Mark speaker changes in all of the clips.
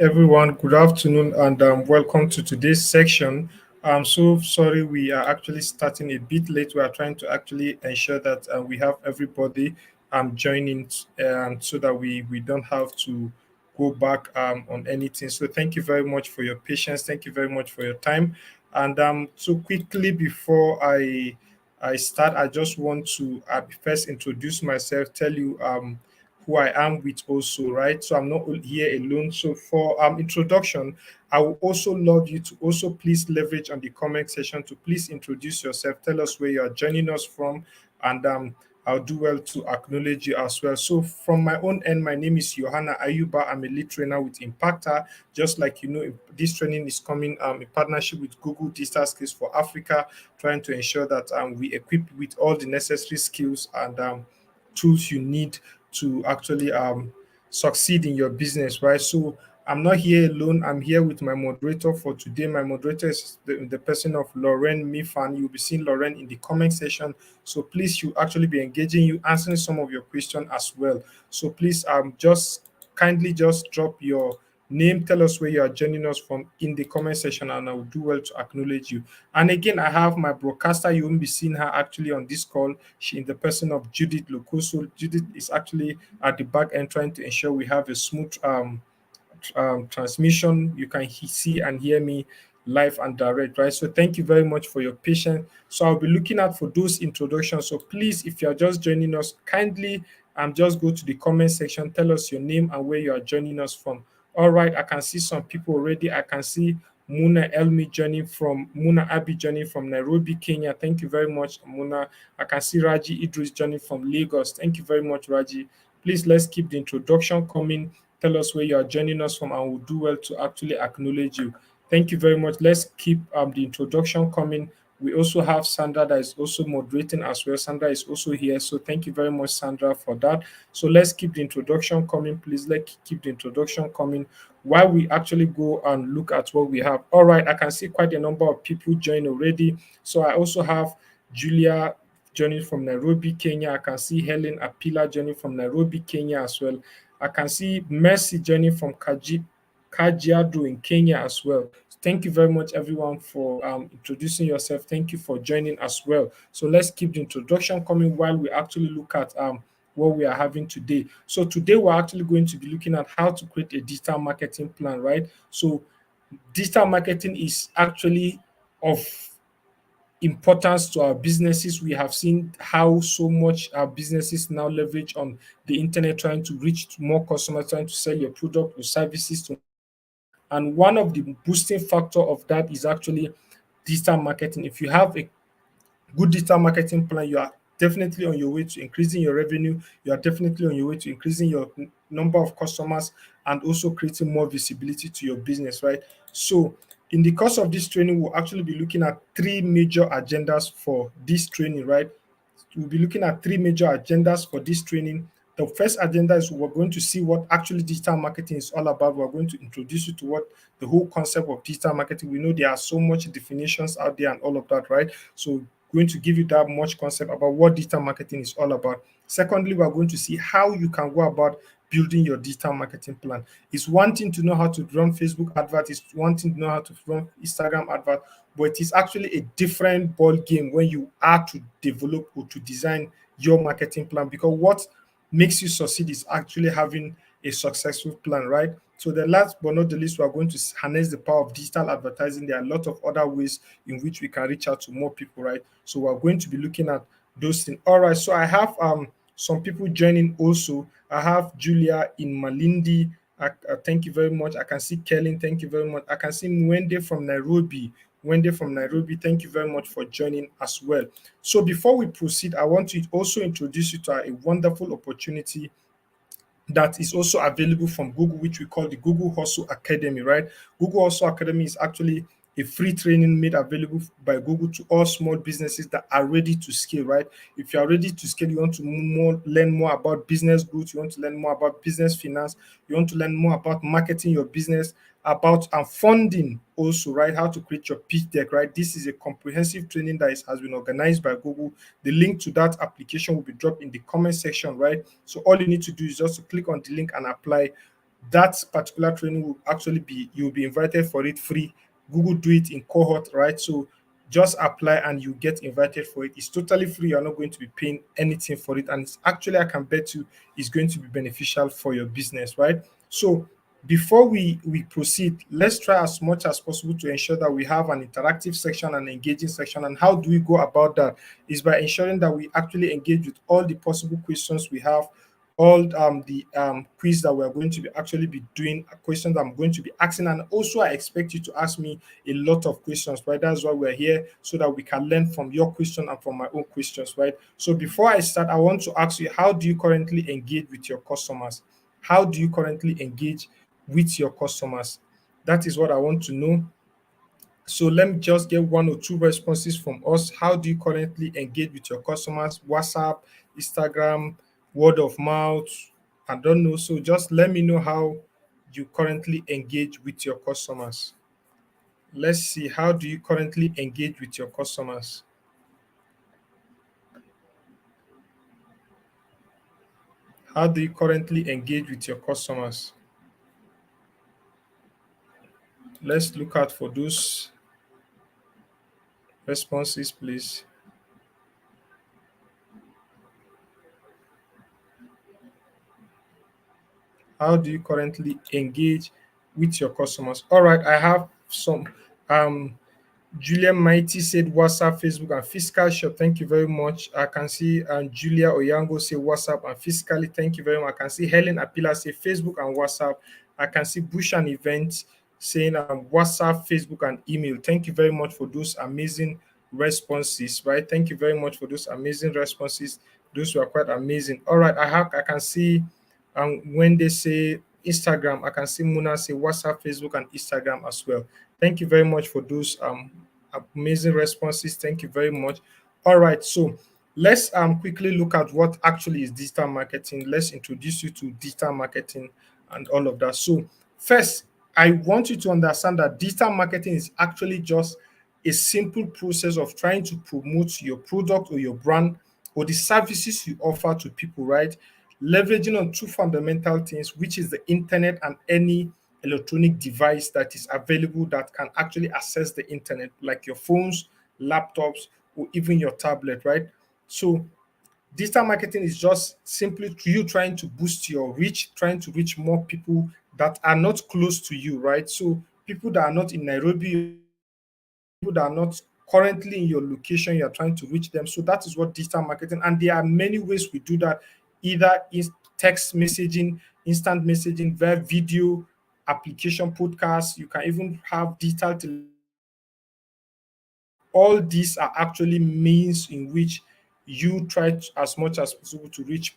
Speaker 1: Everyone, good afternoon and welcome to today's section. I'm so sorry we are actually starting a bit late. We are trying to actually ensure that we have everybody joining so that we don't have to go back on anything. So thank you very much for your patience. Thank you very much for your time. And so quickly before I start, I just want to first introduce myself, tell you who I am with also, right? So I'm not here alone. So for introduction, I would also love you to also please leverage on the comment section to please introduce yourself, tell us where you are joining us from, and I'll do well to acknowledge you as well. So from my own end, my name is Johanna Ayuba. I'm a lead trainer with Impactor. Just like you know, this training is coming in partnership with Google Digital Skills for Africa, trying to ensure that we equip with all the necessary skills and tools you need to actually succeed in your business, right? So I'm not here alone. I'm here with my moderator for today. My moderator is the person of Lauren Mifan. You'll be seeing Lauren in the comment section. So please, you actually be engaging you, answering some of your questions as well. So please, just kindly just drop your name, tell us where you are joining us from in the comment section, and I will do well to acknowledge you. And again, I have my broadcaster. You won't be seeing her actually on this call. She in the person of Judith Locoso. Judith is actually at the back end trying to ensure we have a smooth transmission. You can see and hear me live and direct, right? So thank you very much for your patience. So I'll be looking out for those introductions. So please, if you're just joining us, kindly just go to the comment section, tell us your name and where you are joining us from. All right, I can see some people already. I can see Muna Abi joining from Nairobi, Kenya. Thank you very much, Muna. I can see Raji Idris joining from Lagos. Thank you very much, Raji. Please let's keep the introduction coming. Tell us where you are joining us from, and we'll do well to actually acknowledge you. Thank you very much. Let's keep the introduction coming. We also have Sandra that is also moderating as well. Sandra is also here. So thank you very much, Sandra, for that. So let's keep the introduction coming, please. Let's keep the introduction coming while we actually go and look at what we have. All right, I can see quite a number of people join already. So I also have Julia joining from Nairobi, Kenya. I can see Helen Apila joining from Nairobi, Kenya as well. I can see Mercy joining from Kajiado in Kenya as well. Thank you very much, everyone, for introducing yourself. Thank you for joining as well. So let's keep the introduction coming while we actually look at what we are having today. So today we're actually going to be looking at how to create a digital marketing plan, right? So digital marketing is actually of importance to our businesses. We have seen how so much our businesses now leverage on the internet, trying to reach more customers, trying to sell your product or services to. And one of the boosting factor of that is actually digital marketing. If you have a good digital marketing plan, you are definitely on your way to increasing your revenue. You are definitely on your way to increasing your number of customers and also creating more visibility to your business, right? So, in the course of this training, we'll actually be looking at three major agendas for this training, right? We'll be looking at three major agendas for this training. The first agenda is we're going to see what actually digital marketing is all about. We're going to introduce you to what the whole concept of digital marketing. We know there are so much definitions out there and all of that, right? So going to give you that much concept about what digital marketing is all about. Secondly, we're going to see how you can go about building your digital marketing plan. It's one thing to know how to run Facebook advert, it's one thing to know how to run Instagram advert, but it is actually a different ball game when you are to develop or to design your marketing plan, because what makes you succeed is actually having a successful plan, right? So the last but not the least, we are going to harness the power of digital advertising. There are a lot of other ways in which we can reach out to more people, right? So we're going to be looking at those things. All right. So I have some people joining also. I have Julia in Malindi. Thank you very much. I can see Kellen. Thank you very much. I can see Mwende from Nairobi. Wendy from Nairobi, thank you very much for joining as well. So before we proceed, I want to also introduce you to a wonderful opportunity that is also available from Google, which we call the Google Hustle Academy, right? Google Hustle Academy is actually a free training made available by Google to all small businesses that are ready to scale, right? If you are ready to scale, you want to learn more about business growth, you want to learn more about business finance, you want to learn more about marketing your business, about funding also, right? How to create your pitch deck, right? This is a comprehensive training that has been organized by Google. The link to that application will be dropped in the comment section, right? So all you need to do is just to click on the link and apply. that particular training will actually be, you'll be invited for it free. Google do it in cohort, right? So just apply and you get invited for it. It's totally free. You're not going to be paying anything for it. And it's actually, I can bet you, is going to be beneficial for your business, right? So before we proceed, let's try as much as possible to ensure that we have an interactive section and engaging section. And how do we go about that? Is by ensuring that we actually engage with all the possible questions we have, all the quiz that we're going to be actually be doing, questions I'm going to be asking. And also I expect you to ask me a lot of questions, right? That's why we're here, so that we can learn from your question and from my own questions, right? So before I start, I want to ask you, how do you currently engage with your customers? How do you currently engage with your customers? That is what I want to know. So let me just get one or two responses from us. How do you currently engage with your customers? WhatsApp, Instagram, word of mouth? I don't know. So just let me know how you currently engage with your customers. Let's see. How do you currently engage with your customers? How do you currently engage with your customers? Let's look out for those responses, please. How do you currently engage with your customers? All right, I have some. Um, Julia Mighty said WhatsApp, Facebook, and fiscal shop. Thank you very much. I can see Julia Oyango say WhatsApp and fiscally. Thank you very much. I can see Helen Apila say Facebook and WhatsApp. I can see Bush and Events saying WhatsApp, Facebook, and email. Thank you very much for those amazing responses. Right. Thank you very much for those amazing responses. Those were quite amazing. All right. I can see when they say Instagram, I can see Muna say WhatsApp, Facebook, and Instagram as well. Thank you very much for those amazing responses. Thank you very much. All right, so let's quickly look at what actually is digital marketing. Let's introduce you to digital marketing and all of that. So first, I want you to understand that digital marketing is actually just a simple process of trying to promote your product or your brand or the services you offer to people, right? Leveraging on two fundamental things, which is the internet and any electronic device that is available that can actually access the internet, like your phones, laptops, or even your tablet, right? So digital marketing is just simply you trying to boost your reach, trying to reach more people that are not close to you, right? So people that are not in Nairobi, people that are not currently in your location, you're trying to reach them. So that is what digital marketing, and there are many ways we do that, either in text messaging, instant messaging, via video, application podcasts. You can even have digital all these are actually means in which you try as much as possible to reach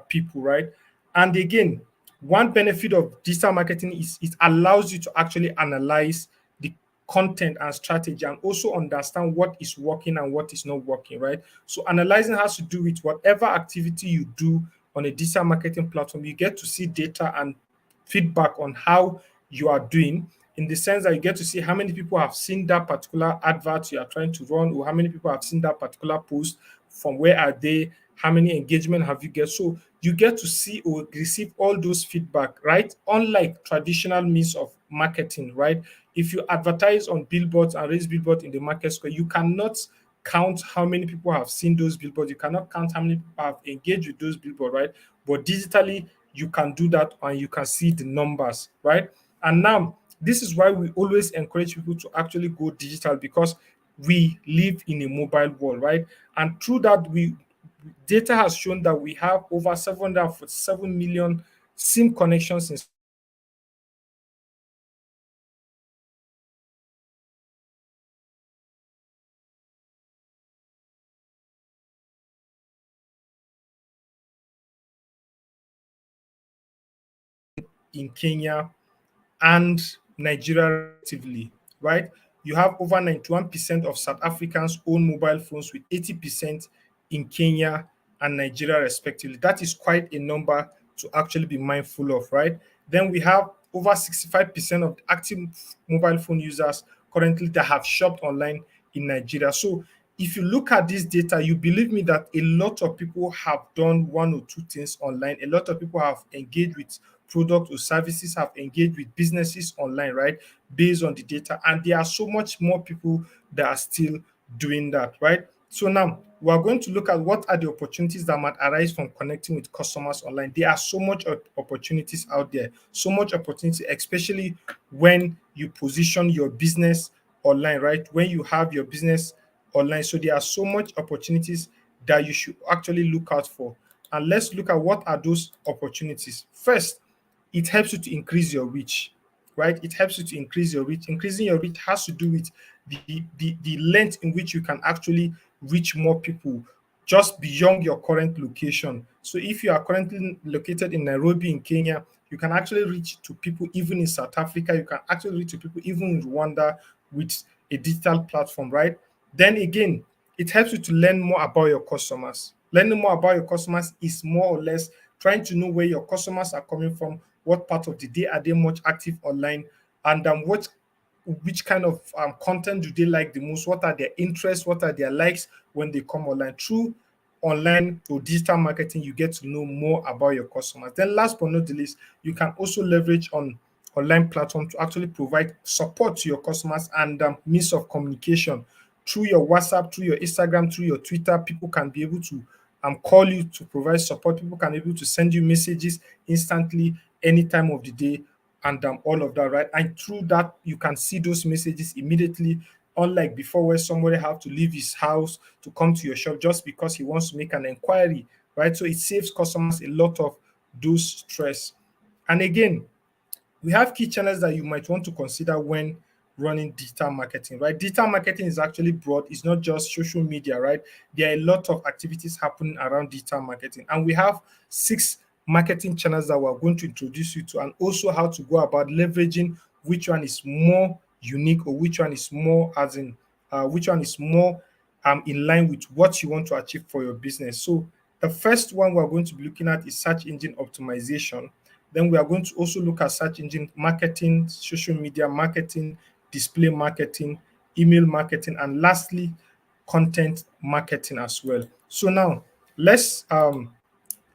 Speaker 1: people, right? And again, one benefit of digital marketing is it allows you to actually analyze the content and strategy and also understand what is working and what is not working, right? So analyzing has to do with whatever activity you do on a digital marketing platform. You get to see data and feedback on how you are doing, in the sense that you get to see how many people have seen that particular advert you are trying to run, or how many people have seen that particular post, from where are they, how many engagement have you get. So you get to see or receive all those feedback, right? Unlike traditional means of marketing, right? If you advertise on billboards and raise billboards in the market square, you cannot count how many people have seen those billboards. You cannot count how many people have engaged with those billboards, right? But digitally, you can do that and you can see the numbers, right? And now, this is why we always encourage people to actually go digital, because we live in a mobile world, right? And through that, we data has shown that we have over 747 million SIM connections in Kenya and Nigeria respectively, right? You have over 91% of South Africans own mobile phones, with 80% in Kenya and Nigeria respectively. That is quite a number to actually be mindful of, right? Then we have over 65% of active mobile phone users currently that have shopped online in Nigeria. So if you look at this data, you believe me that a lot of people have done one or two things online. A lot of people have engaged with products or services have engaged with businesses online, right? Based on the data. And there are so much more people that are still doing that, right? So now we are going to look at what are the opportunities that might arise from connecting with customers online. There are so much opportunities out there, so much opportunity, especially when you position your business online, right? When you have your business online. So there are so much opportunities that you should actually look out for. And let's look at what are those opportunities. First, it helps you to increase your reach, right? It helps you to increase your reach. Increasing your reach has to do with the length in which you can actually reach more people just beyond your current location. So if you are currently located in Nairobi in Kenya, you can actually reach to people even in South Africa. You can actually reach to people even in Rwanda with a digital platform, right? Then again, it helps you to learn more about your customers. Learning more about your customers is more or less trying to know where your customers are coming from, what part of the day are they much active online, and what which kind of content do they like the most, what are their interests, what are their likes when they come online. Through online or digital marketing, you get to know more about your customers. Then last but not the least, you can also leverage on online platform to actually provide support to your customers and means of communication through your WhatsApp, through your Instagram, through your Twitter. People can be able to call you to provide support. People can be able to send you messages instantly any time of the day and all of that, right? And through that, you can see those messages immediately. Unlike before, where somebody have to leave his house to come to your shop just because he wants to make an inquiry, right? So it saves customers a lot of those stress. And again, we have key channels that you might want to consider when running digital marketing, right? Digital marketing is actually broad. It's not just social media, right? There are a lot of activities happening around digital marketing. And we have 6 marketing channels that we're going to introduce you to, and also how to go about leveraging which one is more unique or which one is more as in which one is more in line with what you want to achieve for your business. So the first one we're going to be looking at is search engine optimization. Then we are going to also look at search engine marketing, social media marketing, display marketing, email marketing, and lastly, content marketing as well. So now let's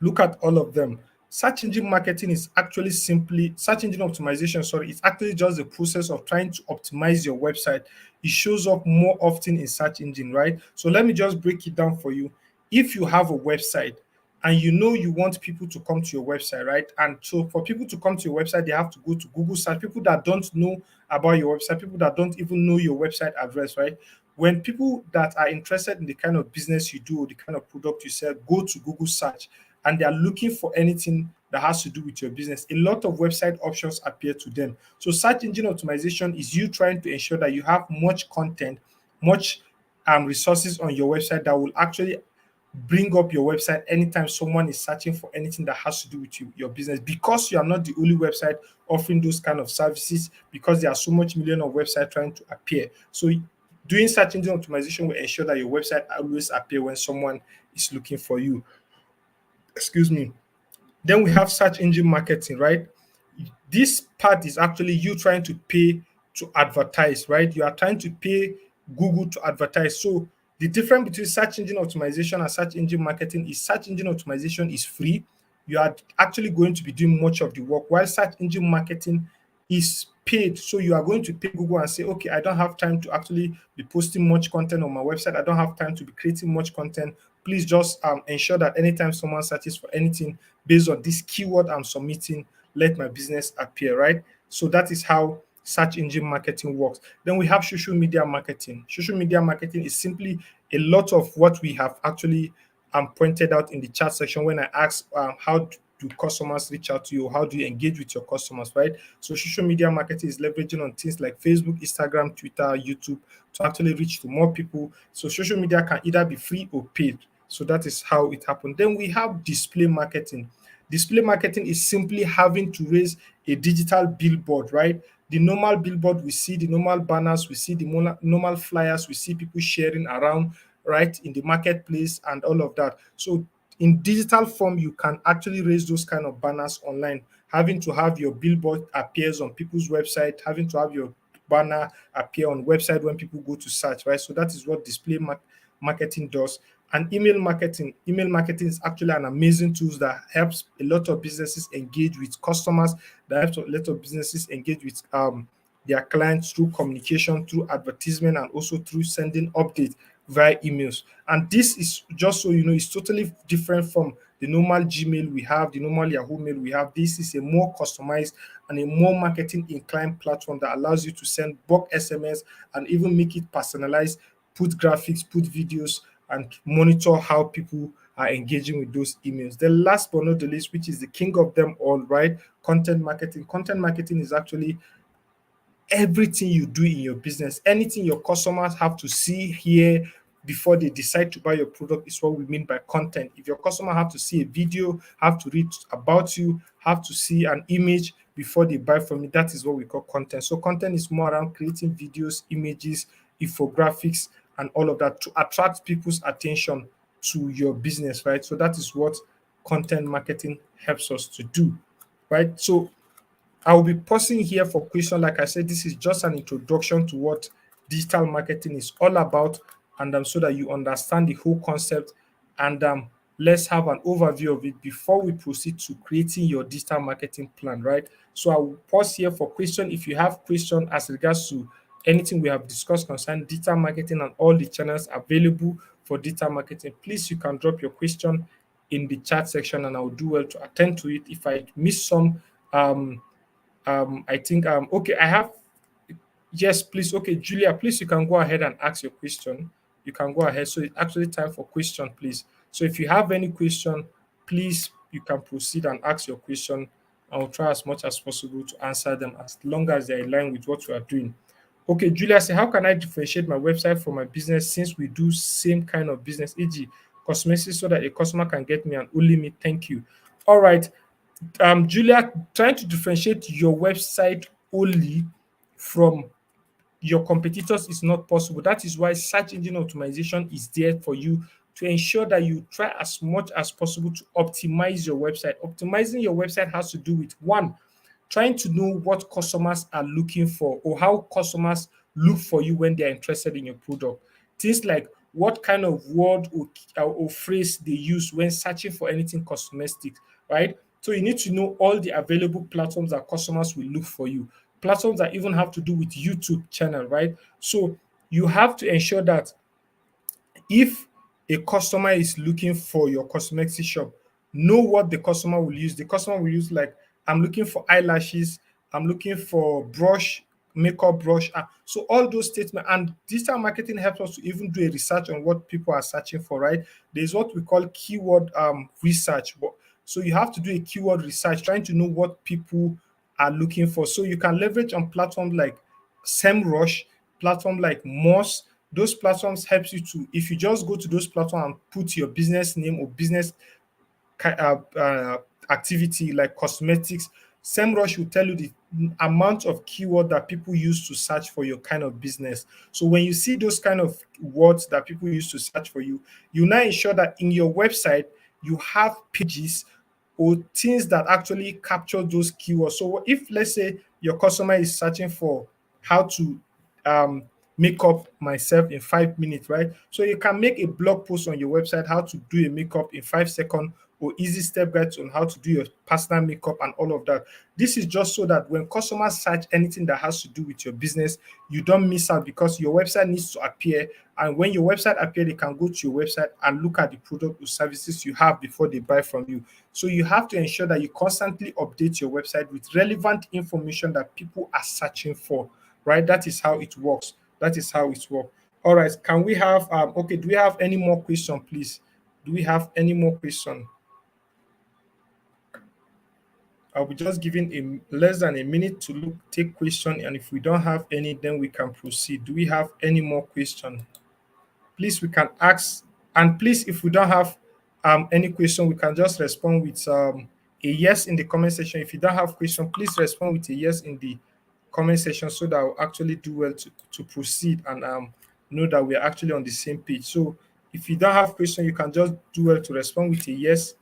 Speaker 1: look at all of them. Search engine marketing is actually simply search engine optimization. Sorry, it's actually just the process of trying to optimize your website. It shows up more often in search engine, right? So let me just break it down for you. If you have a website and you know you want people to come to your website, right? And so for people to come to your website, they have to go to Google search. People that don't know about your website, people that don't even know your website address, right? When people that are interested in the kind of business you do or the kind of product you sell go to Google search and they are looking for anything that has to do with your business, a lot of website options appear to them. So search engine optimization is you trying to ensure that you have much content, much resources on your website that will actually bring up your website anytime someone is searching for anything that has to do with you, your business, because you are not the only website offering those kind of services, because there are so much million of websites trying to appear. So doing search engine optimization will ensure that your website always appear when someone is looking for you. Excuse me. Then we have search engine marketing, right? This part is actually you trying to pay to advertise, right? You are trying to pay Google to advertise. So the difference between search engine optimization and search engine marketing is search engine optimization is free. You are actually going to be doing much of the work, while search engine marketing is paid. So you are going to pay Google and say, okay, I don't have time to actually be posting much content on my website. I don't have time to be creating much content. Please just ensure that anytime someone searches for anything based on this keyword I'm submitting, let my business appear, right? So that is how search engine marketing works. Then we have social media marketing. Social media marketing is simply a lot of what we have actually pointed out in the chat section when I asked how do customers reach out to you? How do you engage with your customers, right? So social media marketing is leveraging on things like Facebook, Instagram, Twitter, YouTube to actually reach to more people. So social media can either be free or paid. So that is how it happened. Then we have display marketing. Display marketing is simply having to raise a digital billboard, right? The normal billboard we see, the normal banners we see, the normal flyers we see people sharing around, right, in the marketplace and all of that. So in digital form, you can actually raise those kind of banners online, having to have your billboard appears on people's website, having to have your banner appear on website when people go to search, right? So that is what display marketing does. And email marketing is actually an amazing tool that helps a lot of businesses engage with customers, that helps a lot of businesses engage with their clients through communication, through advertisement, and also through sending updates via emails. And this is, just so you know, it's totally different from the normal Gmail we have, the normal Yahoo Mail we have. This is a more customized and a more marketing inclined platform that allows you to send bulk SMS and even make it personalized, put graphics, put videos, and monitor how people are engaging with those emails. The last but not the least, which is the king of them all, right? Content marketing. Content marketing is actually everything you do in your business, anything your customers have to see, hear before they decide to buy your product is what we mean by content. If your customer have to see a video, have to read about you, have to see an image before they buy from you, that is what we call content. So content is more around creating videos, images, infographics, and all of that to attract people's attention to your business, right? So that is what content marketing helps us to do, right? So I will be pausing here for question. Like I said, this is just an introduction to what digital marketing is all about, and so that you understand the whole concept. And let's have an overview of it before we proceed to creating your digital marketing plan. Right. So I will pause here for question. If you have question as regards to anything we have discussed concerning digital marketing and all the channels available for digital marketing, please you can drop your question in the chat section, and I will do well to attend to it. If I miss some, um, I think okay, I have, yes, please. Okay, Julia, please you can go ahead and ask your question. You can go ahead. So it's actually time for question, please. So if you have any question, please you can proceed and ask your question. I will try as much as possible to answer them as long as they're in line with what we are doing. Okay, Julia say, how can I differentiate my website from my business since we do same kind of business, e.g., cosmetics, so that a customer can get me and only me? Thank you. All right, Julia, trying to differentiate your website only from your competitors is not possible. That is why search engine optimization is there for you to ensure that you try as much as possible to optimize your website. Optimizing your website has to do with one, trying to know what customers are looking for or how customers look for you when they're interested in your product. Things like what kind of word or phrase they use when searching for anything cosmetic, right? So you need to know all the available platforms that customers will look for you. Platforms that even have to do with YouTube channel, right? So you have to ensure that if a customer is looking for your cosmetic shop, know what the customer will use. The customer will use like, I'm looking for eyelashes, I'm looking for brush, makeup brush. So all those statements, and digital marketing helps us to even do a research on what people are searching for, right? There's what we call keyword research. So you have to do a keyword research, trying to know what people are looking for. So you can leverage on platforms like SEMrush, platform like Moz. Those platforms helps you to, if you just go to those platforms and put your business name or business activity like cosmetics, SEMrush will tell you the amount of keyword that people use to search for your kind of business. So when you see those kind of words that people use to search for you, you now ensure that in your website you have pages or things that actually capture those keywords. So if let's say your customer is searching for how to um, make up myself in 5 minutes, right? So you can make a blog post on your website how to do a makeup in 5 seconds, or easy step guides on how to do your personal makeup and all of that. This is just so that when customers search anything that has to do with your business, you don't miss out, because your website needs to appear. And when your website appear, they can go to your website and look at the product or services you have before they buy from you. So you have to ensure that you constantly update your website with relevant information that people are searching for, right? That is how it works. That is how it works. All right. Can we have okay, do we have any more question, please? Do we have any more question? I'll be just giving a less than a minute to look take question, and if we don't have any, then we can proceed. Do we have any more question? Please, we can ask, and please, if we don't have any question, we can just respond with a yes in the comment section. If you don't have question, please respond with a yes in the comment section, so that I'll actually do well to proceed and know that we are actually on the same page. So if you don't have question, you can just do well to respond with a yes.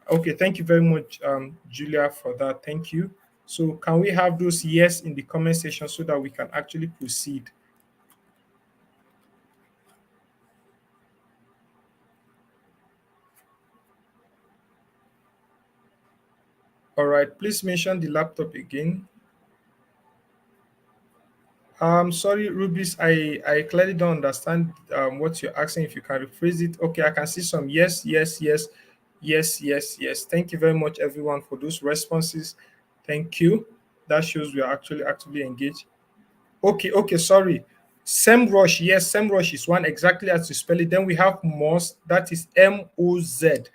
Speaker 1: Okay, thank you very much, Julia, for that. Thank you. So can we have those yes in the comment section so that we can actually proceed? All right, please mention the laptop again. Sorry, Rubis, I clearly don't understand what you're asking. If you can rephrase it. Okay, I can see some yes, yes, yes, yes, yes, yes. Thank you very much, everyone, for those responses. Thank you. That shows we are actually actively engaged. Okay, okay, sorry. SEMrush, yes, SEMrush is one exactly as you spell it. Then we have Moz, that is MOZ,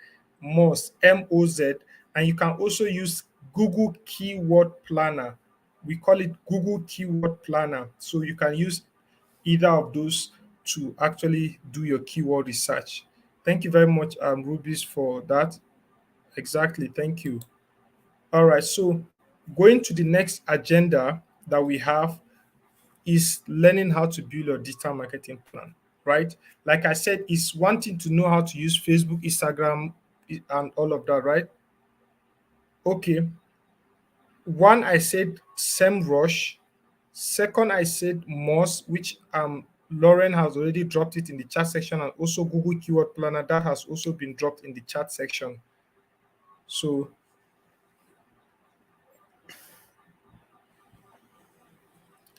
Speaker 1: Moz, MOZ. And you can also use Google Keyword Planner. We call it Google Keyword Planner. So you can use either of those to actually do your keyword research. Thank you very much, Rubies, for that. Exactly, thank you. All right, so going to the next agenda that we have is learning how to build your digital marketing plan, right? Like I said, it's one thing to know how to use Facebook, Instagram, and all of that, right? Okay. One, I said SEMrush. Second, I said Moz, which Lauren has already dropped it in the chat section, and also Google Keyword Planner that has also been dropped in the chat section. So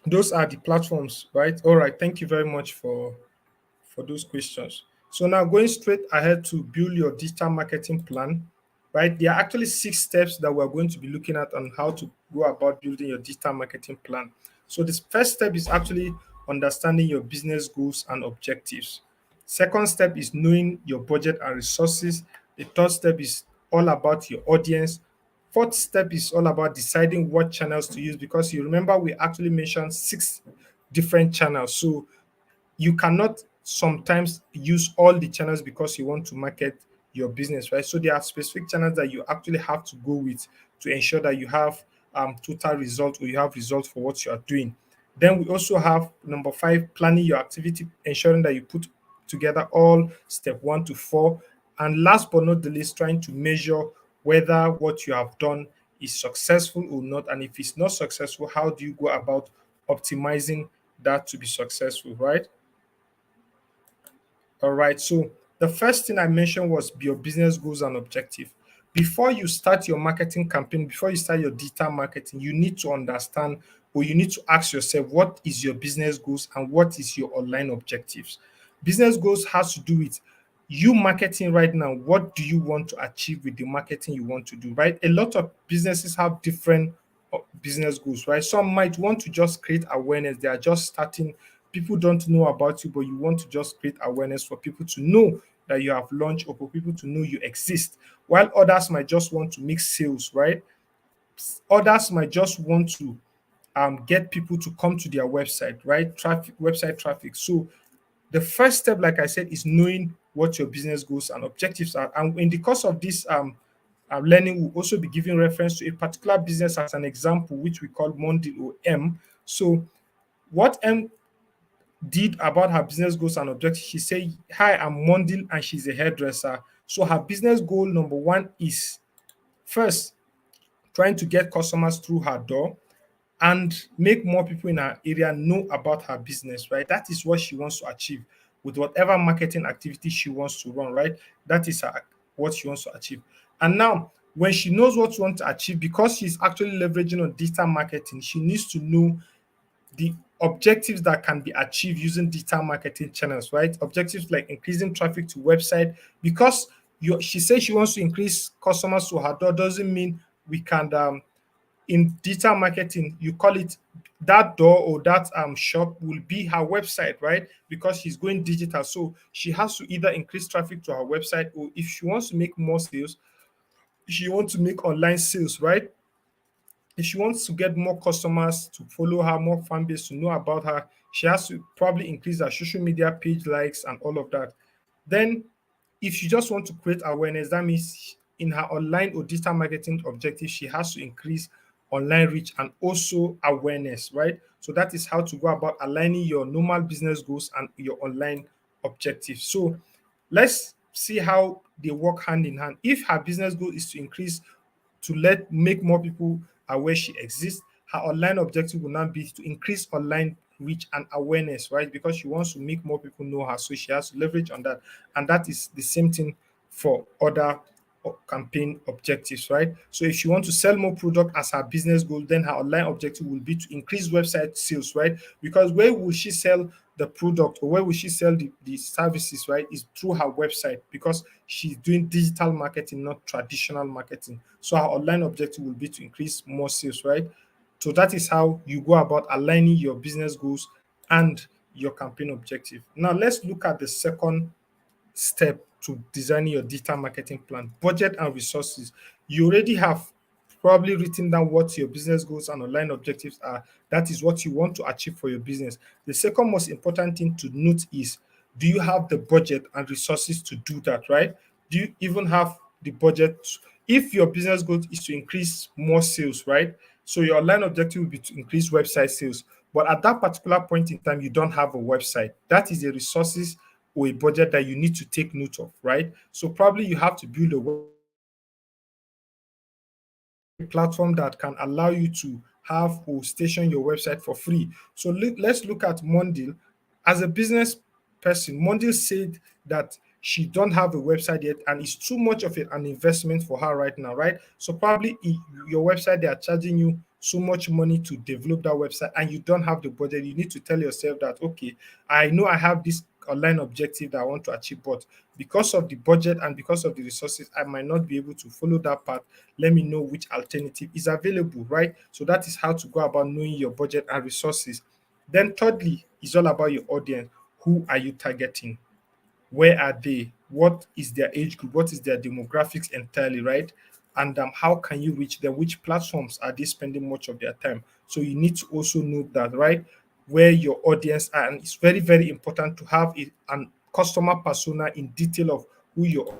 Speaker 1: those are the platforms, right? All right. Thank you very much for those questions. So now going straight ahead to build your digital marketing plan, right? There are actually 6 steps that we're going to be looking at on how to go about building your digital marketing plan. So this first step is actually understanding your business goals and objectives. Second step is knowing your budget and resources. The third step is all about your audience. Fourth step is all about deciding what channels to use because you remember we actually mentioned 6 different channels. So you cannot sometimes use all the channels because you want to market your business, right? So there are specific channels that you actually have to go with to ensure that you have total result or you have results for what you are doing. Then we also have number 5, planning your activity, ensuring that you put together all step 1 to 4. And last but not the least, trying to measure whether what you have done is successful or not. And if it's not successful, how do you go about optimizing that to be successful, right? All right. So the first thing I mentioned was your business goals and objective. Before you start your marketing campaign, before you start your digital marketing, you need to understand or you need to ask yourself what is your business goals and what is your online objectives. Business goals has to do with you marketing right now. What do you want to achieve with the marketing you want to do, right? A lot of businesses have different business goals, right? Some might want to just create awareness. They are just starting. People don't know about you, but you want to just create awareness for people to know that you have launched or for people to know you exist. While others might just want to make sales, right? Others might just want to get people to come to their website, right? Traffic, website traffic. So the first step, like I said, is knowing what your business goals and objectives are. And in the course of this learning, we'll also be giving reference to a particular business as an example, which we call Mondil or M. So what M did about her business goals and objectives, she said, "Hi, I'm Mondil, and she's a hairdresser." So her business goal number 1 is first trying to get customers through her door and make more people in her area know about her business, right? That is what she wants to achieve with whatever marketing activity she wants to run, right? That is what she wants to achieve. And now, when she knows what she wants to achieve, because she's actually leveraging on digital marketing, she needs to know the objectives that can be achieved using digital marketing channels, right? Objectives like increasing traffic to website, because she says she wants to increase customers to her door doesn't mean we can in digital marketing, you call it that door or that shop will be her website, right? Because she's going digital. So she has to either increase traffic to her website, or if she wants to make more sales, she wants to make online sales, right? If she wants to get more customers to follow her, more fan base to know about her, she has to probably increase her social media page likes and all of that. Then, if you just want to create awareness, that means in her online or digital marketing objective, she has to increase online reach and also awareness, right? So that is how to go about aligning your normal business goals and your online objectives. So let's see how they work hand in hand. If her business goal is to increase to let make more people aware she exists. Her online objective will now be to increase online reach and awareness, right? Because she wants to make more people know her, so she has to leverage on that. And that is the same thing for other campaign objectives, right? So if she want to sell more product as her business goal, then her online objective will be to increase website sales, right? Because where will she sell the product, or where will she sell the services, right? Is through her website, because she's doing digital marketing, not traditional marketing. So her online objective will be to increase more sales, right? So that is how you go about aligning your business goals and your campaign objective. Now let's look at the second step to designing your digital marketing plan: budget and resources. You already have probably written down what your business goals and online objectives are. That is what you want to achieve for your business. The second most important thing to note is, do you have the budget and resources to do that, right? Do you even have the budget? If your business goal is to increase more sales, right? So your online objective will be to increase website sales. But at that particular point in time, you don't have a website. That is a resources or a budget that you need to take note of, right? So probably you have to build a platform that can allow you to have or station your website for free. So let's look at Mondil. As a business person, Mondil said that she don't have a website yet, and it's too much of an investment for her right now, right? So probably your website, they are charging you so much money to develop that website, and you don't have the budget. You need to tell yourself that, okay, I know I have this online objective that I want to achieve, but because of the budget and because of the resources, I might not be able to follow that path. Let me know which alternative is available, right? So that is how to go about knowing your budget and resources. Then thirdly, it's all about your audience. Who are you targeting? Where are they? What is their age group? What is their demographics entirely, right? And how can you reach them? Which platforms are they spending much of their time? So you need to also know that, right? Where your audience are. And it's very, very important to have an customer persona in detail of who your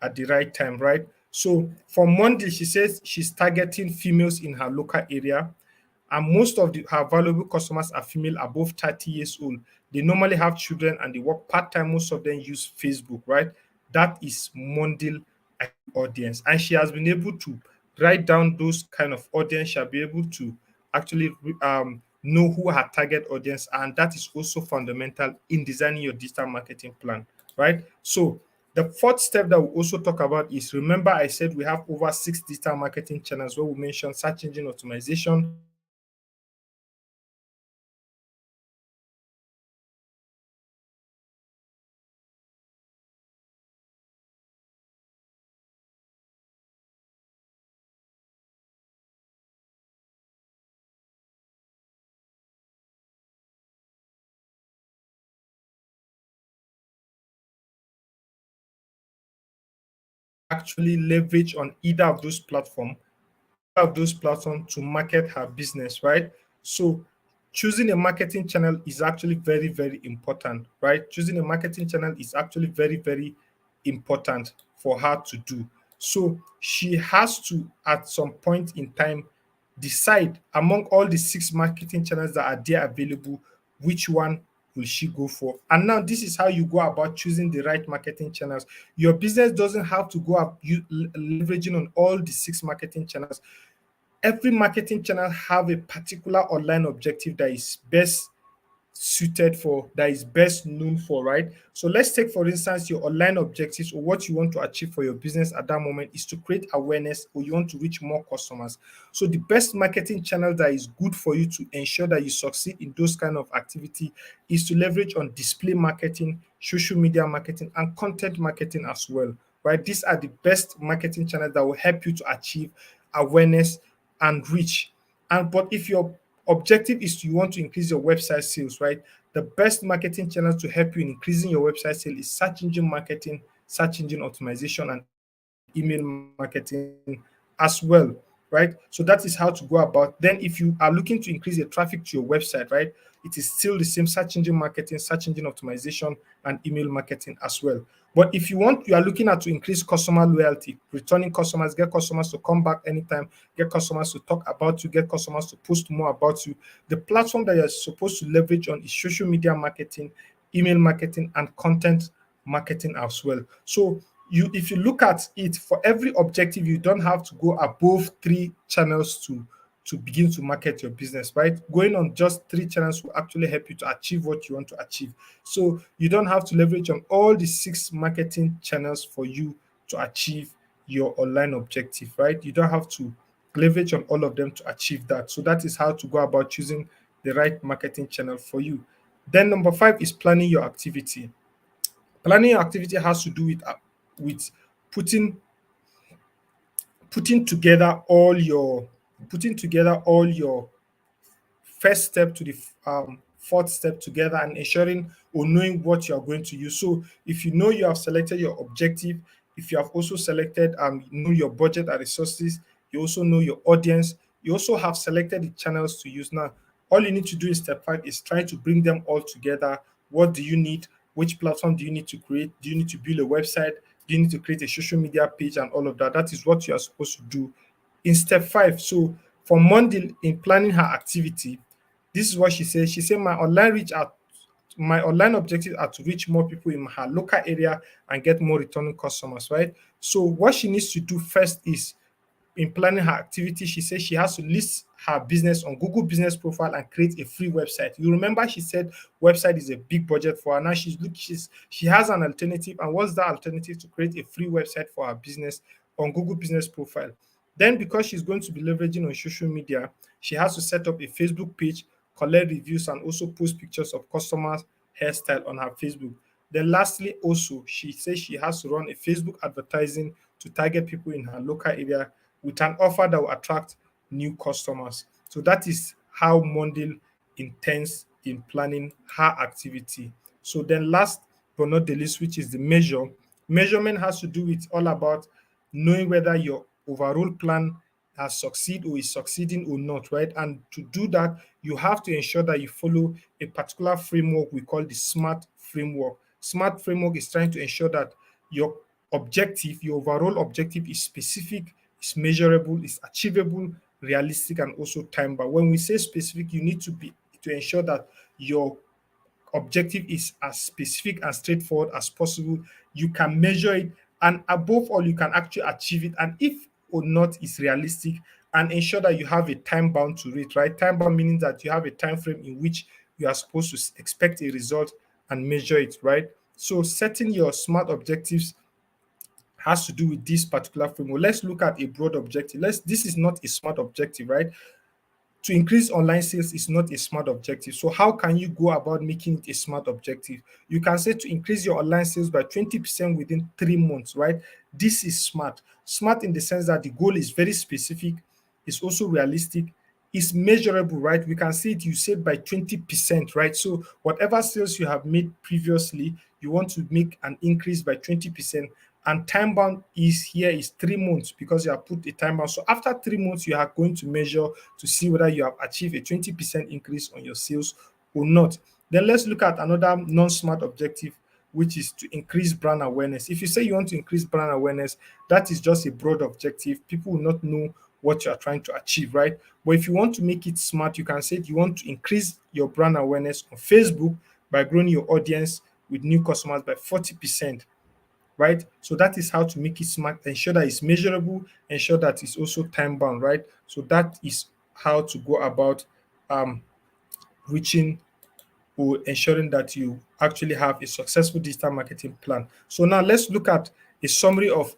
Speaker 1: at the right time, right? So for Monday, she says she's targeting females in her local area, and most of her valuable customers are female above 30 years old. They normally have children and they work part time. Most of them use Facebook, right? That is Mondil audience, and she has been able to write down those kind of audience. She'll be able to actually know who her target audience are, and that is also fundamental in designing your digital marketing plan, right? So the fourth step that we also talk about is, remember I said we have over 6 digital marketing channels where we mentioned search engine optimization, actually leverage on either of those platforms to market her business, right? So choosing a marketing channel is actually very, very important, right? Choosing a marketing channel is actually very, very important for her to do. So she has to, at some point in time, decide among all the 6 marketing channels that are there available, which one will she go for. And now this is how you go about choosing the right marketing channels. Your business doesn't have to go up leveraging on all the 6 marketing channels. Every marketing channel have a particular online objective that is best suited for, that is best known for, right? So let's take for instance your online objectives, or what you want to achieve for your business at that moment is to create awareness, or you want to reach more customers. So the best marketing channel that is good for you to ensure that you succeed in those kind of activity is to leverage on display marketing, social media marketing, and content marketing as well, right? These are the best marketing channels that will help you to achieve awareness and reach. And but if your objective is you want to increase your website sales, right? The best marketing channels to help you in increasing your website sale is search engine marketing, search engine optimization, and email marketing as well, right? So that is how to go about. Then, if you are looking to increase the traffic to your website, right, it is still the same: search engine marketing, search engine optimization, and email marketing as well. But if you are looking at to increase customer loyalty, returning customers, get customers to come back anytime, get customers to talk about you, get customers to post more about you, the platform that you're supposed to leverage on is social media marketing, email marketing, and content marketing as well. So if you look at it, for every objective, you don't have to go above 3 channels to to begin to market your business, right? Going on just three channels will actually help you to achieve what you want to achieve. So you don't have to leverage on all the six marketing channels for you to achieve your online objective, right? You don't have to leverage on all of them to achieve that. So that is how to go about choosing the right marketing channel for you. Then number five is planning your activity. Planning your activity has to do with putting putting together all your putting together all your first step to the fourth step together and ensuring or knowing what you are going to use. So if you know you have selected your objective, if you have also selected you know your budget and resources, you also know your audience, you also have selected the channels to use. Now all you need to do in step five is try to bring them all together. What do you need? Which platform do you need to create? Do you need to build a website? Do you need to create a social media page and all of that? That is what you are supposed to do in step five. So for Monday, in planning her activity, this is what she said. She said, my online objectives are to reach more people in her local area and get more returning customers, right? So what she needs to do first is in planning her activity, she says she has to list her business on Google Business Profile and create a free website. You remember she said website is a big budget for her. Now she has an alternative. And what's that alternative? To create a free website for her business on Google Business Profile. Then because she's going to be leveraging on social media, she has to set up a Facebook page, collect reviews, and also post pictures of customers' hairstyle on her Facebook. Then lastly, also she says she has to run a Facebook advertising to target people in her local area with an offer that will attract new customers. So that is how Mondale intends in planning her activity. So then last but not the least, which is the measurement has to do with all about knowing whether your overall plan has succeeded or is succeeding or not, right? And to do that, you have to ensure that you follow a particular framework we call the SMART framework. SMART framework is trying to ensure that your your overall objective is specific, is measurable, is achievable, realistic, and also time bound. When we say specific, you need to ensure that your objective is as specific and straightforward as possible. You can measure it, and above all, you can actually achieve it. And if or not is realistic, and ensure that you have a time bound to it, right? Time bound meaning that you have a time frame in which you are supposed to expect a result and measure it, right? So setting your smart objectives has to do with this particular framework. Let's look at a broad objective. This is not a smart objective, right? To increase online sales is not a smart objective. So how can you go about making it a smart objective? You can say to increase your online sales by 20% within 3 months, right? This is smart. Smart in the sense that the goal is very specific, it's also realistic, it's measurable, right? We can see it, you said by 20%, right? So whatever sales you have made previously, you want to make an increase by 20%. And time bound is here is 3 months because you have put a time bound. So after 3 months, you are going to measure to see whether you have achieved a 20% increase on your sales or not. Then let's look at another non-smart objective, which is to increase brand awareness. If you say you want to increase brand awareness, that is just a broad objective. People will not know what you are trying to achieve, right? But if you want to make it smart, you can say you want to increase your brand awareness on Facebook by growing your audience with new customers by 40%, right? So that is how to make it smart, ensure that it's measurable, ensure that it's also time bound, right? So that is how to go about um, reaching or ensuring that you actually have a successful digital marketing plan. So now let's look at a summary of.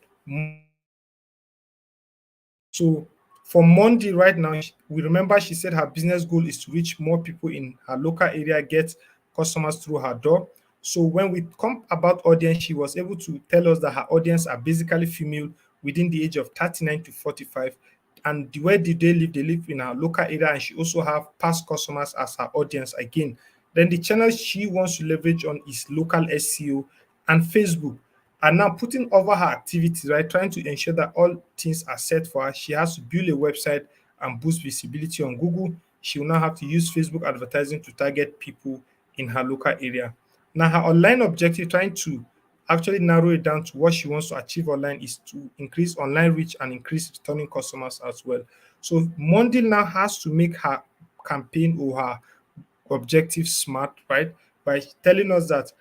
Speaker 1: So for Monday right now, we remember she said her business goal is to reach more people in her local area, get customers through her door. So when we come about audience, she was able to tell us that her audience are basically female within the age of 39 to 45. And the where did they live? They live in her local area, and she also have past customers as her audience again. Then the channel she wants to leverage on is local SEO and Facebook. And now putting over her activities, right, trying to ensure that all things are set for her. She has to build a website and boost visibility on Google. She will now have to use Facebook advertising to target people in her local area. Now, her online objective, trying to actually narrow it down to what she wants to achieve online, is to increase online reach and increase returning customers as well. So Monday now has to make her campaign or her objective smart, right? By telling us that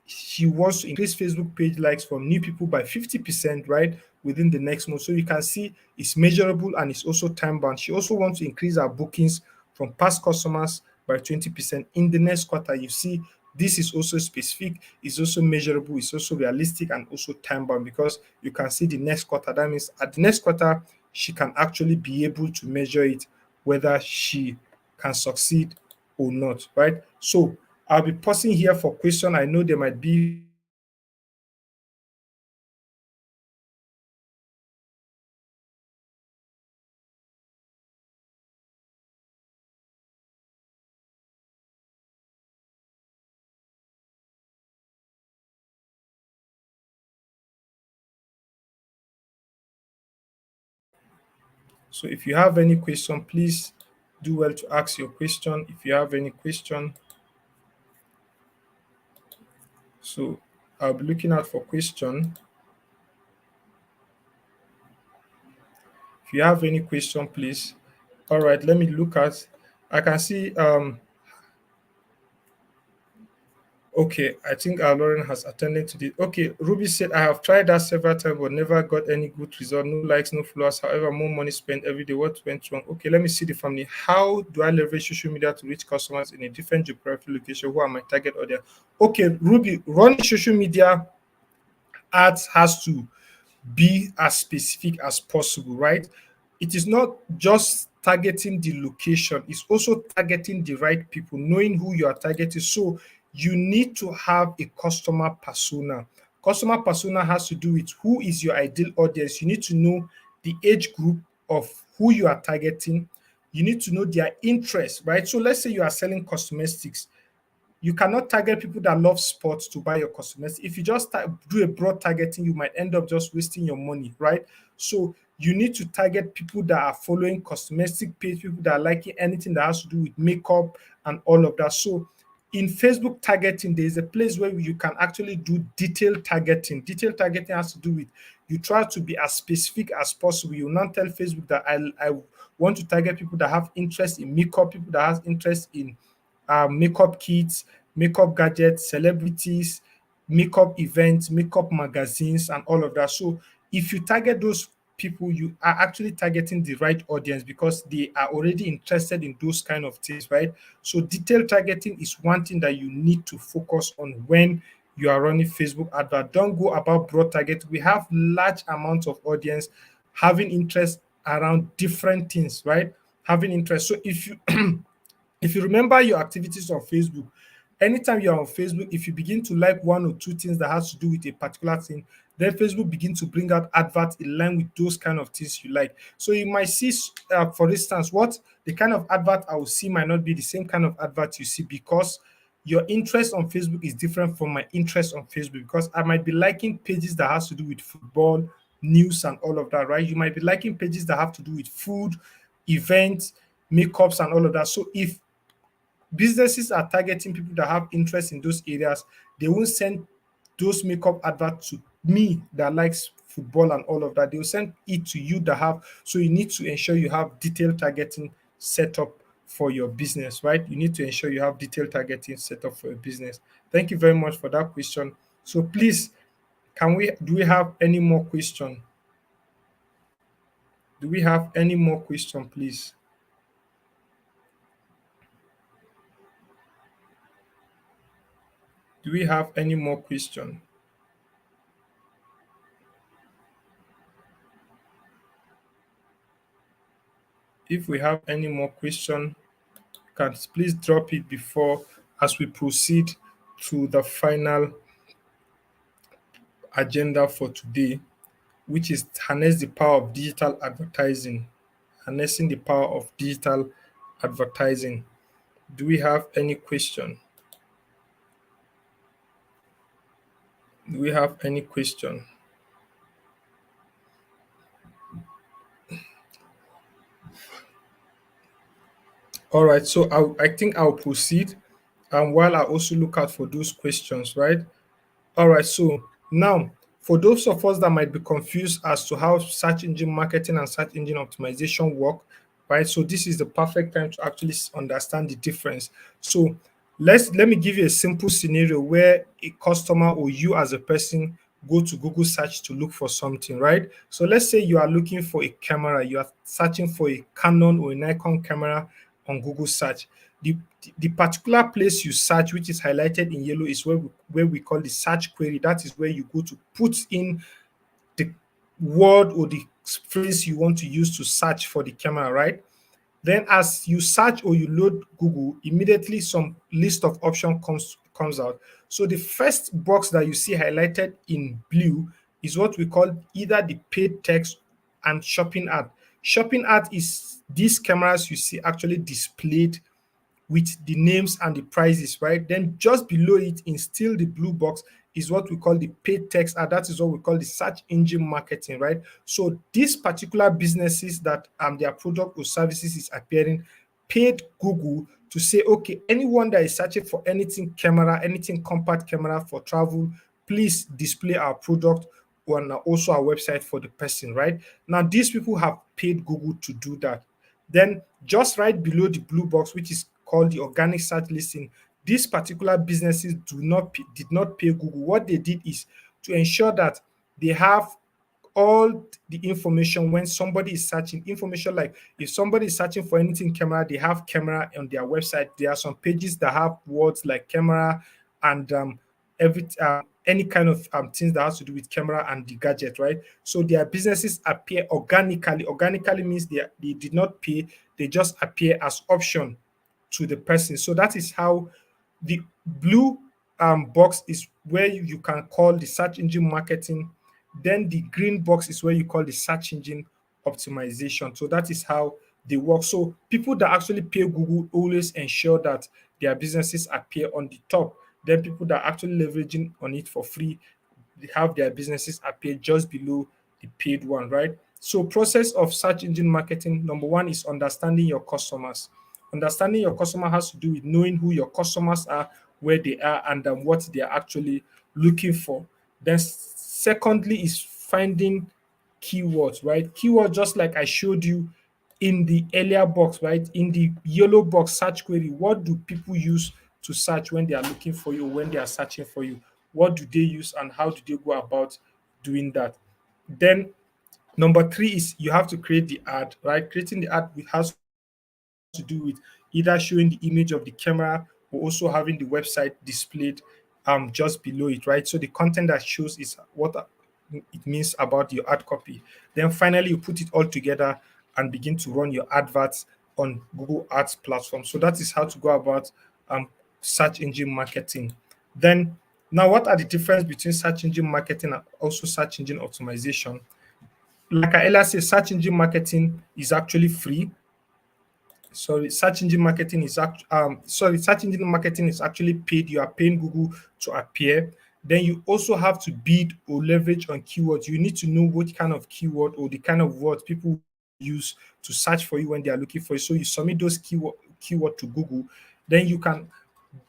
Speaker 1: she wants to increase Facebook page likes from new people by 50%, right? within the next month. So you can see it's measurable and it's also time bound. She also wants to increase her bookings from past customers by 20% in the next quarter. You see, this is also specific, it's also measurable, it's also realistic, and also time bound because you can see the next quarter. That means at the next quarter, she can actually be able to measure it whether she can succeed or not, right? So I'll be pausing here for question. I know there might be. So if you have any question, please do well to ask your question. If you have any question, so I'll be looking out for question. If you have any question, please. All right, let me look at. I can see. Okay, I think our Lauren has attended to this. Okay, Ruby said, I have tried that several times but never got any good result. No likes, no followers. However, more money spent every day. What went wrong? Okay, let me see the family. How do I leverage social media to reach customers in a different geographic location? Who are my target audience? Okay, Ruby, running social media ads has to be as specific as possible, right? It is not just targeting the location, it's also targeting the right people, knowing who you are targeting. So you need to have a customer persona. Customer persona has to do with who is your ideal audience. You need to know the age group of who you are targeting. You need to know their interests, right? So let's say you are selling cosmetics, you cannot target people that love sports to buy your cosmetics. If you just do a broad targeting, you might end up just wasting your money, right? So you need to target people that are following cosmetic page, people that are liking anything that has to do with makeup and all of that. So in Facebook targeting, there is a place where you can actually do detailed targeting. Detailed targeting has to do with you try to be as specific as possible. You will not tell Facebook that I want to target people that have interest in makeup, people that have interest in makeup kits, makeup gadgets, celebrities, makeup events, makeup magazines, and all of that. So if you target those people, you are actually targeting the right audience because they are already interested in those kind of things, right? So detailed targeting is one thing that you need to focus on when you are running Facebook advert. Don't go about broad target. We have large amounts of audience having interest around different things, right? Having interest. So if you remember your activities on Facebook, anytime you're on Facebook, if you begin to like one or two things that has to do with a particular thing, then Facebook begin to bring out adverts in line with those kind of things you like. So you might see, for instance, what the kind of advert I will see might not be the same kind of advert you see because your interest on Facebook is different from my interest on Facebook because I might be liking pages that has to do with football, news, and all of that, right? You might be liking pages that have to do with food, events, makeups, and all of that. So if businesses are targeting people that have interest in those areas, they won't send those makeup adverts to me that likes football and all of that. They will send it to you that have. So you need to ensure you have detailed targeting set up for your business, right? You need to ensure you have detailed targeting set up for your business. Thank you very much for that question. So please, can we do we have any more question? Do we have any more question, please? Do we have any more question? If we have any more question, can please drop it before as we proceed to the final agenda for today, which is harness the power of digital advertising. Harnessing the power of digital advertising. Do we have any question? Do we have any question? All right, so I think I'll proceed. And while I also look out for those questions, right? All right, so now for those of us that might be confused as to how search engine marketing and search engine optimization work, right? So this is the perfect time to actually understand the difference. So let me give you a simple scenario where a customer or you as a person go to Google search to look for something, right? So let's say you are looking for a camera, you are searching for a Canon or a Nikon camera on Google search. The particular place you search, which is highlighted in yellow, is where we call the search query. That is where you go to put in the word or the phrase you want to use to search for the camera, right? Then as you search or you load Google, immediately some list of options comes out. So the first box that you see highlighted in blue is what we call either the paid text and shopping ad. Shopping ad is these cameras you see actually displayed with the names and the prices, right? Then just below it, in still the blue box, is what we call the paid text, and that is what we call the search engine marketing, right? So these particular businesses that their product or services is appearing paid Google to say, okay, anyone that is searching for anything camera, anything compact camera for travel, please display our product on also our website for the person, right? Now these people have paid Google to do that. Then just right below the blue box, which is called the organic search listing, these particular businesses did not pay Google. What they did is to ensure that they have all the information when somebody is searching information, like if somebody is searching for anything camera, they have camera on their website. There are some pages that have words like camera and any kind of things that has to do with camera and the gadget, right? So their businesses appear organically. Organically means they did not pay, they just appear as option to the person. So that is how the blue box is where you can call the search engine marketing. Then the green box is where you call the search engine optimization. So that is how they work. So people that actually pay Google always ensure that their businesses appear on the top. Then people that are actually leveraging on it for free, they have their businesses appear just below the paid one, right? So process of search engine marketing, number one is understanding your customers. Understanding your customer has to do with knowing who your customers are, where they are, and what they are actually looking for. Then secondly is finding keywords, right? Keywords, just like I showed you in the earlier box, right? In the yellow box search query, what do people use to search when they are looking for you, when they are searching for you? What do they use and how do they go about doing that? Then number three is you have to create the ad, right? Creating the ad has to do with either showing the image of the camera or also having the website displayed just below it, right? So the content that shows is what it means about your ad copy. Then finally, you put it all together and begin to run your adverts on Google Ads platform. So that is how to go about search engine marketing. Then now, what are the difference between search engine marketing and also search engine optimization? Like I earlier said, search engine marketing is actually free. Search engine marketing is actually paid. You are paying Google to appear. Then you also have to bid or leverage on keywords. You need to know what kind of keyword or the kind of words people use to search for you when they are looking for you. So you submit those keyword to Google. Then you can,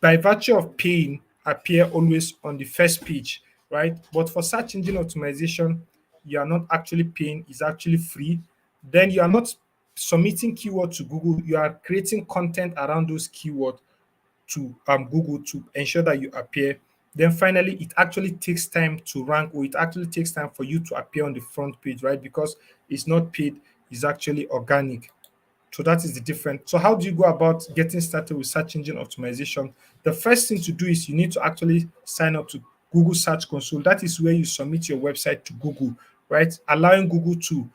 Speaker 1: by virtue of paying, appear always on the first page, right? But for search engine optimization, you are not actually paying, it's actually free. Then you are not submitting keyword to Google, you are creating content around those keywords to Google to ensure that you appear. Then finally, it actually takes time to rank, or it actually takes time for you to appear on the front page, right? Because it's not paid, it's actually organic. So that is the difference. So how do you go about getting started with search engine optimization? The first thing to do is you need to actually sign up to Google Search Console. That is where you submit your website to Google, right? Allowing Google to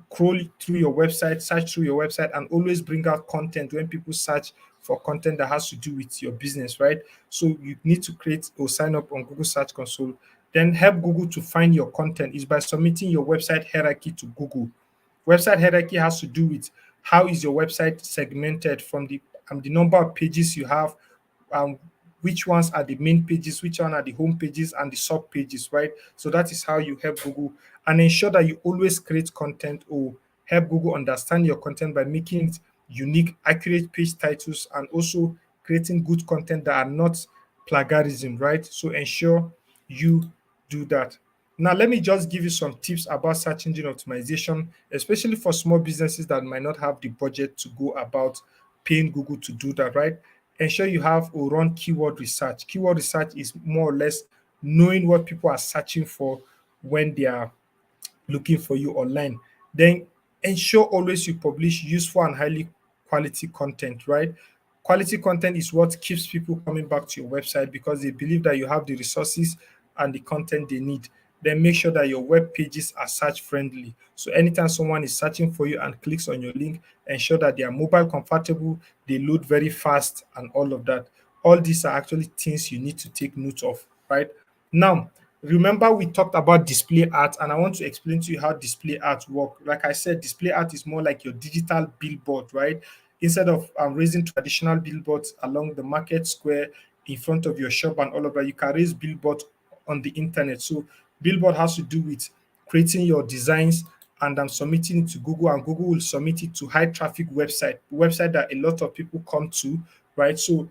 Speaker 1: crawl through your website, search through your website, and always bring out content when people search for content that has to do with your business, right? So you need to create or sign up on Google Search Console. Then help Google to find your content is by submitting your website hierarchy to Google. Website hierarchy has to do with how is your website segmented from the number of pages you have, um, which ones are the main pages, which one are the home pages and the sub pages, right? So that is how you help Google and ensure that you always create content or help Google understand your content by making it unique, accurate page titles, and also creating good content that are not plagiarism, right? So ensure you do that. Now, let me just give you some tips about search engine optimization, especially for small businesses that might not have the budget to go about paying Google to do that, right? Ensure you have or run keyword research. Keyword research is more or less knowing what people are searching for when they are looking for you online. Then ensure always you publish useful and highly quality content, right? Quality content is what keeps people coming back to your website because they believe that you have the resources and the content they need. Then make sure that your web pages are search friendly. So anytime someone is searching for you and clicks on your link, ensure that they are mobile compatible, they load very fast, and all of that. All these are actually things you need to take note of, right? Now, remember we talked about display art, and I want to explain to you how display art work. Like I said, display art is more like your digital billboard, right? Instead of raising traditional billboards along the market square in front of your shop and all of that, you can raise billboards on the internet. So billboard has to do with creating your designs and submitting it to Google, and Google will submit it to high traffic website that a lot of people come to, right? So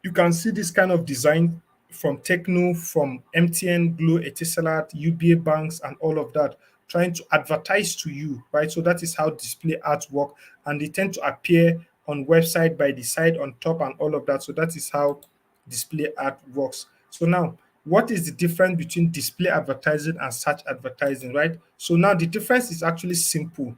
Speaker 1: you can see this kind of design from Techno, from MTN, Glo, Etisalat, UBA banks, and all of that, trying to advertise to you, right? So that is how display ads work, and they tend to appear on website by the side, on top, and all of that. So that is how display ad works. So now, what is the difference between display advertising and search advertising, right? So now the difference is actually simple.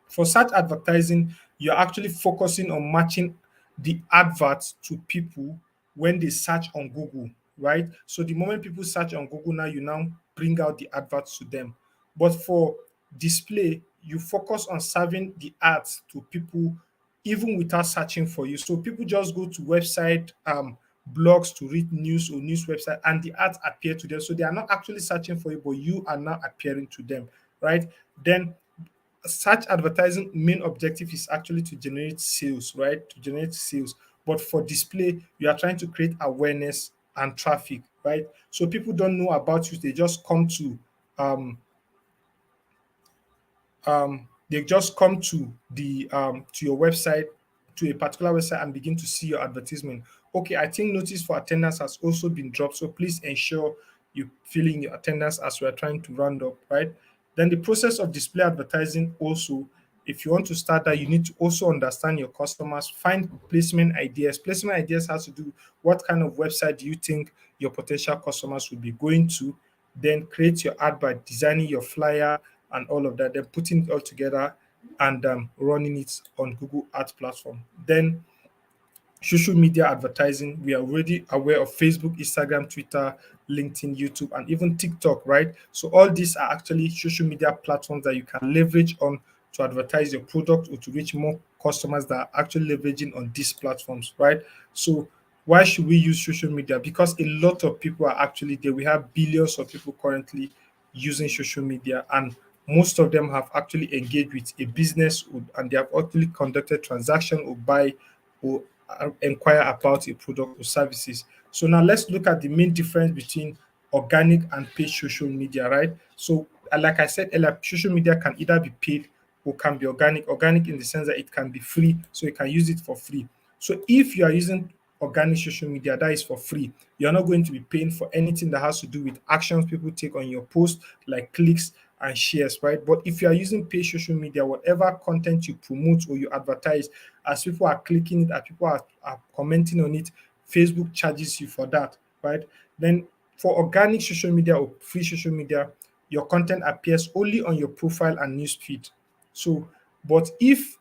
Speaker 1: For search advertising, you're actually focusing on matching the adverts to people when they search on Google, right? So the moment people search on Google now, you now bring out the adverts to them. But for display, you focus on serving the ads to people even without searching for you. So people just go to website blogs to read news or news website, and the ads appear to them. So they are not actually searching for you, but you are now appearing to them, right? Then search advertising main objective is actually to generate sales, right? To generate sales. But for display, you are trying to create awareness and traffic, right? So people don't know about you, they just come to um they just come to your website, to a particular website, and begin to see your advertisement. Okay, I think notice for attendance has also been dropped, so please ensure you fill in your attendance as we are trying to round up, right? Then the process of display advertising also, if you want to start that, you need to also understand your customers, find placement ideas. Placement ideas has to do what kind of website do you think your potential customers will be going to, then create your ad by designing your flyer and all of that, then putting it all together and running it on Google Ads platform. Then social media advertising, we are already aware of Facebook, Instagram, Twitter, LinkedIn, YouTube, and even TikTok, right? So all these are actually social media platforms that you can leverage on to advertise your product or to reach more customers that are actually leveraging on these platforms, right? So why should we use social media? Because a lot of people are actually there. We have billions of people currently using social media, and most of them have actually engaged with a business and they have actually conducted transaction or buy or inquire about a product or services. So now let's look at the main difference between organic and paid social media, right? So like I said earlier, social media can either be paid or can be organic. Organic in the sense that it can be free, so you can use it for free. So if you are using organic social media that is for free, you're not going to be paying for anything that has to do with actions people take on your post, like clicks and shares, right? But if you are using paid social media, whatever content you promote or you advertise, as people are clicking it, as people are commenting on it, Facebook charges you for that, right? Then for organic social media or free social media, your content appears only on your profile and newsfeed. So, but if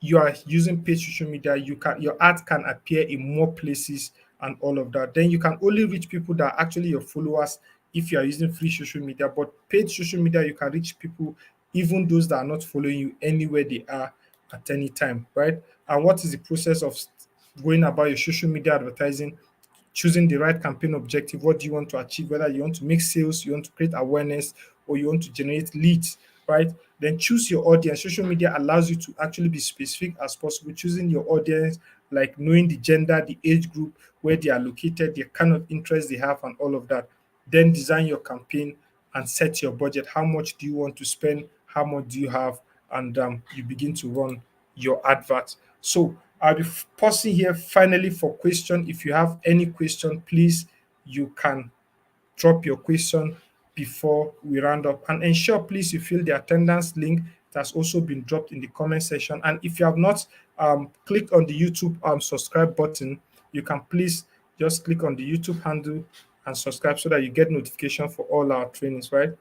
Speaker 1: you are using paid social media, your ad can appear in more places and all of that. Then you can only reach people that are actually your followers if you are using free social media. But paid social media, you can reach people, even those that are not following you, anywhere they are at any time, right? And what is the process of going about your social media advertising? Choosing the right campaign objective. What do you want to achieve? Whether you want to make sales, you want to create awareness, or you want to generate leads, right? Then choose your audience. Social media allows you to actually be specific as possible, choosing your audience, like knowing the gender, the age group, where they are located, the kind of interest they have, and all of that. Then design your campaign and set your budget. How much do you want to spend? How much do you have? And you begin to run your advert. So I'll be pausing here finally for question. If you have any question, please, you can drop your question before we round up. And ensure, please, you fill the attendance link that's also been dropped in the comment section. And if you have not clicked on the YouTube subscribe button, you can please just click on the YouTube handle and subscribe so that you get notification for all our trainings, right?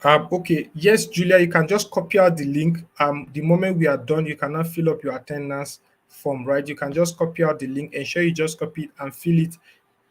Speaker 1: Okay, yes, Julia, you can just copy out the link. The moment we are done, you cannot fill up your attendance form, right? You can just copy out the link. Ensure you just copy it and fill it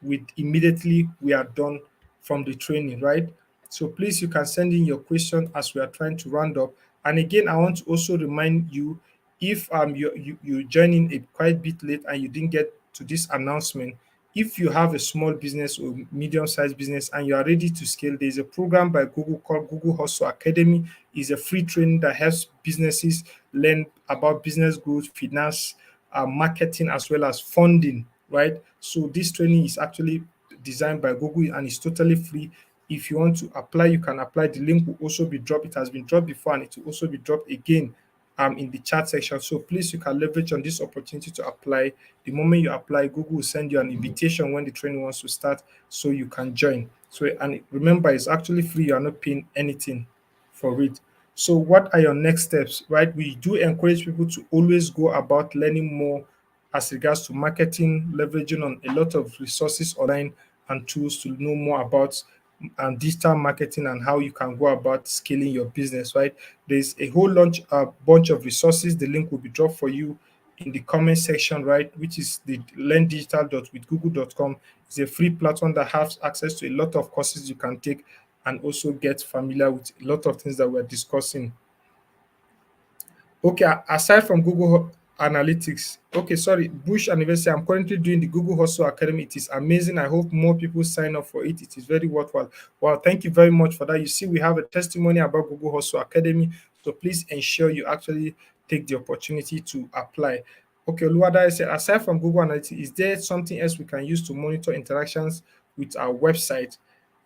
Speaker 1: with immediately we are done from the training, right? So please, you can send in your question as we are trying to round up. And again, I want to also remind you, if you join in a quite bit late and you didn't get to this announcement, if you have a small business or medium-sized business and you are ready to scale, there's a program by Google called Google Hustle Academy. It's a free training that helps businesses learn about business growth, finance, marketing, as well as funding, right? So this training is actually designed by Google and it's totally free. If you want to apply, you can apply. The link will also be dropped. It has been dropped before and it will also be dropped again in the chat section. So please, you can leverage on this opportunity to apply. The moment you apply, Google will send you an invitation when the training wants to start so you can join. So, and remember, it's actually free. You are not paying anything for it. So, what are your next steps, right? We do encourage people to always go about learning more as regards to marketing, leveraging on a lot of resources online and tools to know more about digital marketing and how you can go about scaling your business, right? There's a whole bunch of resources. The link will be dropped for you in the comment section, right? Which is the learndigital.withgoogle.com. It's a free platform that has access to a lot of courses you can take and also get familiar with a lot of things that we're discussing. Okay, aside from Google Analytics, okay, sorry, Bush Anniversary, I'm currently doing the Google Hustle Academy. It is amazing. I hope more people sign up for it. It is very worthwhile. Well, thank you very much for that. You see, we have a testimony about Google Hustle Academy. So please ensure you actually take the opportunity to apply. Okay, Luada said, aside from Google Analytics, is there something else we can use to monitor interactions with our website?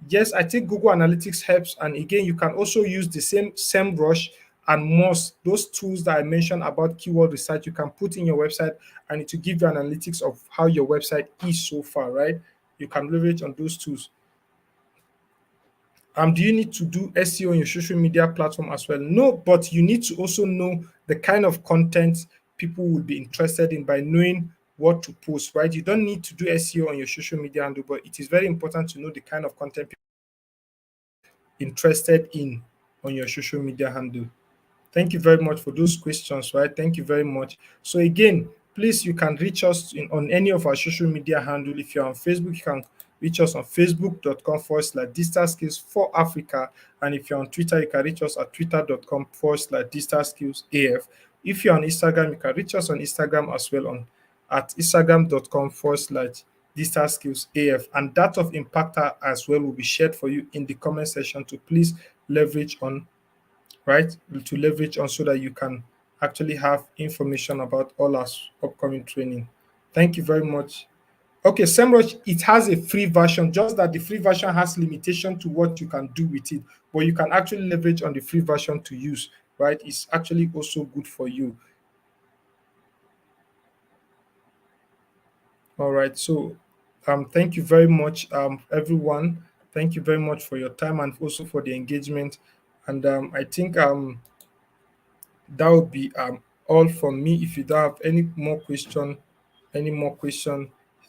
Speaker 1: Yes, I think Google Analytics helps. And again, you can also use the same brush and most those tools that I mentioned about keyword research, you can put in your website and it will give you analytics of how your website is so far, right? You can leverage on those tools. Do you need to do SEO on your social media platform as well? No, but you need to also know the kind of content people will be interested in by knowing what to post, right? You don't need to do SEO on your social media handle, but it is very important to know the kind of content people are interested in on your social media handle. Thank you very much for those questions, right? Thank you very much. So again, please, you can reach us on any of our social media handle. If you're on Facebook, you can reach us on facebook.com/digital skills for Africa. And if you're on Twitter, you can reach us at twitter.com/digital skills AF. If you're on Instagram, you can reach us on Instagram as well on at instagram.com/digital skills AF. And that of Impactor as well will be shared for you in the comment section to please leverage on, right? To leverage on so that you can actually have information about all our upcoming training. Thank you very much. Okay, SEMrush, it has a free version, just that the free version has limitation to what you can do with it, but you can actually leverage on the free version to use, right? It's actually also good for you. All right, so thank you very much, everyone. Thank you very much for your time and also for the engagement. And I think that would be all from me. If you don't have any more question,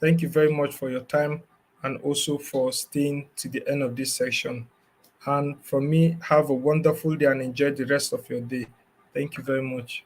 Speaker 1: thank you very much for your time and also for staying to the end of this session. And for me, have a wonderful day and enjoy the rest of your day. Thank you very much.